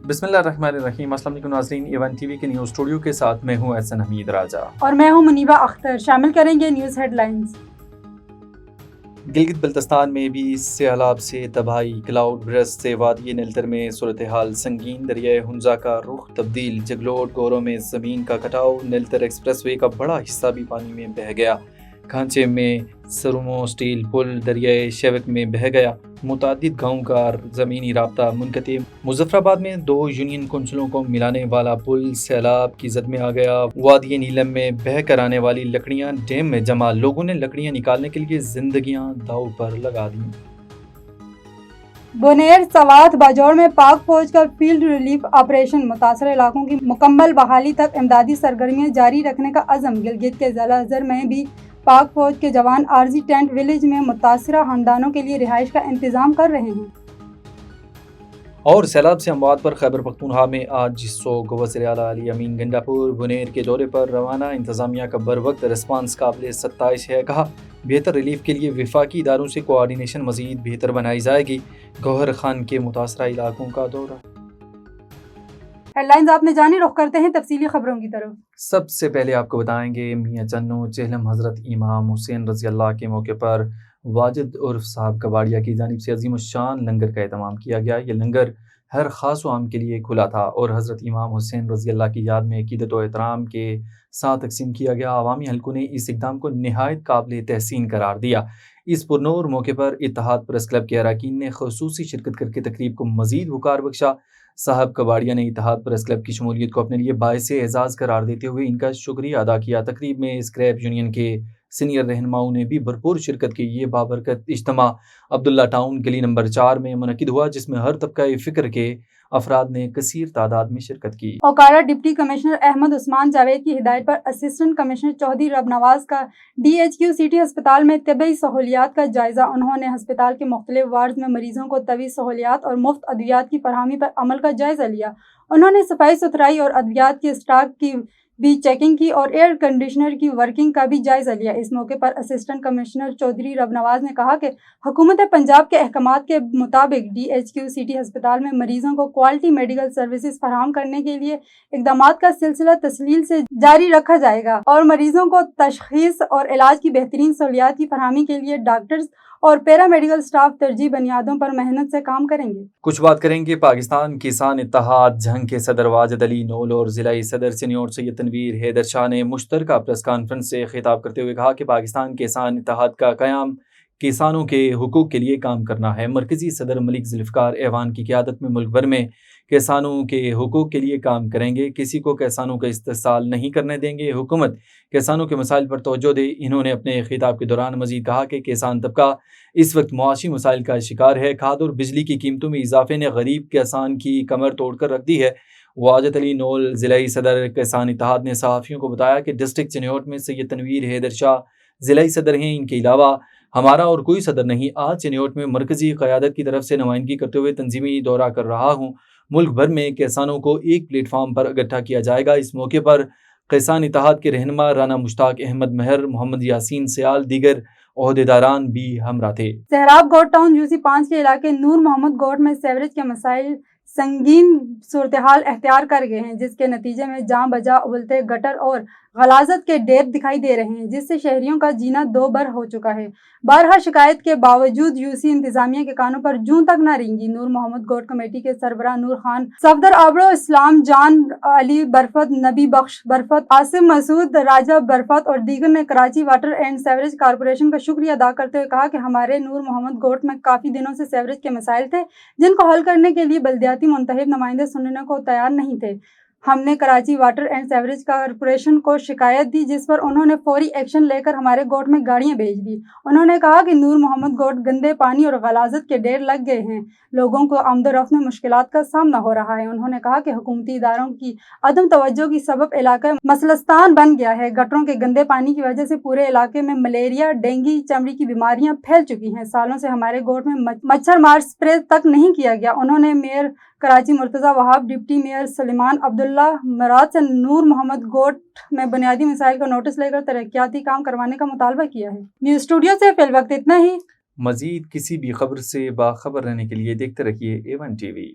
بسم اللہ الرحمن الرحیم۔ السلام علیکم ناظرین، ایون ٹی وی کے نیوز اسٹوڈیو کے ساتھ میں ہوں احسن حمید راجہ اور میں ہوں منیبہ اختر۔ شامل کریں گے نیوز ہیڈ لائنز۔ گلگت بلتستان میں بھی سیلاب سے تباہی، کلاؤڈ برسٹ سے وادی نیلتر میں صورتحال سنگین، دریائے ہنزا کا رخ تبدیل، جگلوٹ گورو میں زمین کا کٹاؤ، نیلتر ایکسپریس وے کا بڑا حصہ بھی پانی میں بہہ گیا، کھانچے میں سرمو اسٹیل پل دریائے شیوک میں بہہ گیا، متعدد گاؤں کا زمینی رابطہ منقطع، مظفر آباد میں 2 یونین کونسلوں کو ملانے والا پل سیلاب کی زد میں آ گیا، وادی نیلم میں بہہ کر آنے والی لکڑیاں ڈیم میں جمع، لوگوں نے لکڑیاں نکالنے کے لیے زندگیاں داؤ پر لگا دیں۔ بونیر سوات باجوڑ میں پاک فوج کا فیلڈ ریلیف آپریشن، متاثرہ علاقوں کی مکمل بحالی تک امدادی سرگرمیاں جاری رکھنے کا عزم۔ گلگت کے ضلع زر میں بھی پاک فوج کے جوان عارضی ٹینٹ ولیج میں متاثرہ خاندانوں کے لیے رہائش کا انتظام کر رہے ہیں۔ اور سیلاب سے اموات پر خیبر پختونخوا میں آج سوگ، وزیر اعلیٰ علی امین گنڈاپور بونیر کے دورے پر روانہ، انتظامیہ کا بروقت رسپانس قابل ستائش ہے، کہا بہتر ریلیف کے لیے وفاقی اداروں سے کوآرڈینیشن مزید بہتر بنائی جائے گی، گوہر خان کے متاثرہ علاقوں کا دورہ۔ ہیڈ لائنز آپ نے جانی، رخ کرتے ہیں تفصیلی خبروں کی طرف۔ سب سے پہلے آپ کو بتائیں گے میاں چنو چہلم حضرت امام حسین رضی اللہ کے موقع پر واجد عرف صاحب کباڑیا کی جانب سے عظیم الشان لنگر کا اہتمام کیا گیا۔ یہ لنگر ہر خاص و عام کے لیے کھلا تھا اور حضرت امام حسین رضی اللہ کی یاد میں عقیدت و احترام کے ساتھ تقسیم کیا گیا۔ عوامی حلقوں نے اس اقدام کو نہایت قابل تحسین قرار دیا۔ اس پرنور موقع پر اتحاد پریس کلب کے اراکین نے خصوصی شرکت کر کے تقریب کو مزید وقار بخشا۔ صاحب کباڑیا نے اتحاد پریس کلب کی شمولیت کو اپنے لیے باعث اعزاز قرار دیتے ہوئے ان کا شکریہ ادا کیا۔ تقریب میں اسکریپ یونین کے سینئر رہنماؤں نے بھی بھرپور شرکت کی۔ یہ بابرکت اجتماع عبداللہ ٹاؤن گلی نمبر 4 میں منعقد ہوا، جس میں ہر طبقہ فکر کے افراد نے کثیر تعداد میں شرکت کی۔ اوکارا ڈپٹی کمشنر احمد عثمان جاوید کی ہدایت پر اسسٹنٹ کمشنر چودھری رب نواز کا DHQ سٹی ہسپتال میں طبی سہولیات کا جائزہ۔ انہوں نے ہسپتال کے مختلف وارڈز میں مریضوں کو طبی سہولیات اور مفت ادویات کی فراہمی پر عمل کا جائزہ لیا۔ انہوں نے صفائی ستھرائی اور ادویات کے اسٹاک کی بھی چیکنگ کی اور ایئر کنڈیشنر کی ورکنگ کا بھی جائزہ لیا۔ اس موقع پر اسسٹنٹ کمشنر چودھری رب نواز نے کہا کہ حکومت پنجاب کے احکامات کے مطابق DHQ سٹی ہسپتال میں مریضوں کو کوالٹی میڈیکل سروسز فراہم کرنے کے لیے اقدامات کا سلسلہ تسلسل سے جاری رکھا جائے گا اور مریضوں کو تشخیص اور علاج کی بہترین سہولیات کی فراہمی کے لیے ڈاکٹرز اور پیرا میڈیکل سٹاف ترجیحی بنیادوں پر محنت سے کام کریں گے۔ کچھ بات کریں گے پاکستان کسان اتحاد جھنگ کے صدر واجد علی نول اور ضلعی صدر سینیور سید تنویر حیدر شاہ نے مشترکہ پریس کانفرنس سے خطاب کرتے ہوئے کہا کہ پاکستان کسان اتحاد کا قیام کسانوں کے حقوق کے لیے کام کرنا ہے۔ مرکزی صدر ملک ذوالفقار ایوان کی قیادت میں ملک بھر میں کسانوں کے حقوق کے لیے کام کریں گے، کسی کو کسانوں کا استحصال نہیں کرنے دیں گے، حکومت کسانوں کے مسائل پر توجہ دے۔ انہوں نے اپنے خطاب کے دوران مزید کہا کہ کسان طبقہ اس وقت معاشی مسائل کا شکار ہے۔ کھاد اور بجلی کی قیمتوں میں اضافے نے غریب کسان کی کمر توڑ کر رکھ دی ہے۔ واجد علی نول ضلعی صدر کسان اتحاد نے صحافیوں کو بتایا کہ ڈسٹرکٹ چنیوٹ میں سید تنویر حیدر شاہ ضلعی صدر ہیں، ان کے علاوہ ہمارا اور کوئی صدر نہیں۔ آج چنیوٹ میں مرکزی قیادت کی طرف سے نمائندگی کرتے ہوئے تنظیمی دورہ کر رہا ہوں۔ ملک بھر میں کسانوں کو ایک پلیٹ فارم پر اکٹھا کیا جائے گا۔ اس موقع پر کسان اتحاد کے رہنما رانا مشتاق احمد مہر، محمد یاسین سیال، دیگر عہدیداران بھی ہمراہ تھے۔ سہراب گوٹ ٹاؤن UC 5 کے علاقے نور محمد گوٹ میں سیوریج کے مسائل سنگین صورتحال اختیار کر گئے ہیں، جس کے نتیجے میں جاں بجا ابلتے گٹر اور غلاظت کے ڈھیر دکھائی دے رہے ہیں، جس سے شہریوں کا جینا دو بر ہو چکا ہے۔ بارہا شکایت کے باوجود UC انتظامیہ کے کانوں پر جوں تک نہ رینگی۔ نور محمد گوٹ کمیٹی کے سربراہ نور خان، صفدر آبڑو، اسلام جان علی برفت، نبی بخش برفت، عاصم مسعود راجہ برفت اور دیگر نے Karachi water and sewerage corporation کا شکریہ ادا کرتے ہوئے کہا کہ ہمارے نور محمد گوٹ میں کافی دنوں سے سیوریج کے مسائل تھے، جن کو حل کرنے کے لیے بلدیاتی منتخب نمائندے سننے کو تیار نہیں تھے۔ ہم نے Karachi water and sewerage corporation کو شکایت دی، جس پر انہوں نے فوری ایکشن لے کر ہمارے گوٹ میں گاڑیاں بھیج دی۔ انہوں نے کہا کہ نور محمد گوٹ گندے پانی اور غلاظت کے ڈھیر لگ گئے ہیں، لوگوں کو آمد و رفت میں مشکلات کا سامنا ہو رہا ہے۔ انہوں نے کہا کہ حکومتی اداروں کی عدم توجہ کی سبب علاقہ مسلستان بن گیا ہے۔ گٹروں کے گندے پانی کی وجہ سے پورے علاقے میں ملیریا، ڈینگی، چمڑی کی بیماریاں پھیل چکی ہیں۔ سالوں سے ہمارے گوٹ میں مچھر مار سپرے تک نہیں کیا گیا۔ انہوں نے میئر کراچی مرتضی وہاب، ڈپٹی میئر سلیمان عبداللہ مراد سے نور محمد گوٹ میں بنیادی مسائل کا نوٹس لے کر ترقیاتی کام کروانے کا مطالبہ کیا ہے۔ نیوز اسٹوڈیو سے فی الوقت اتنا ہی۔ مزید کسی بھی خبر سے باخبر رہنے کے لیے دیکھتے رہیے A1 TV۔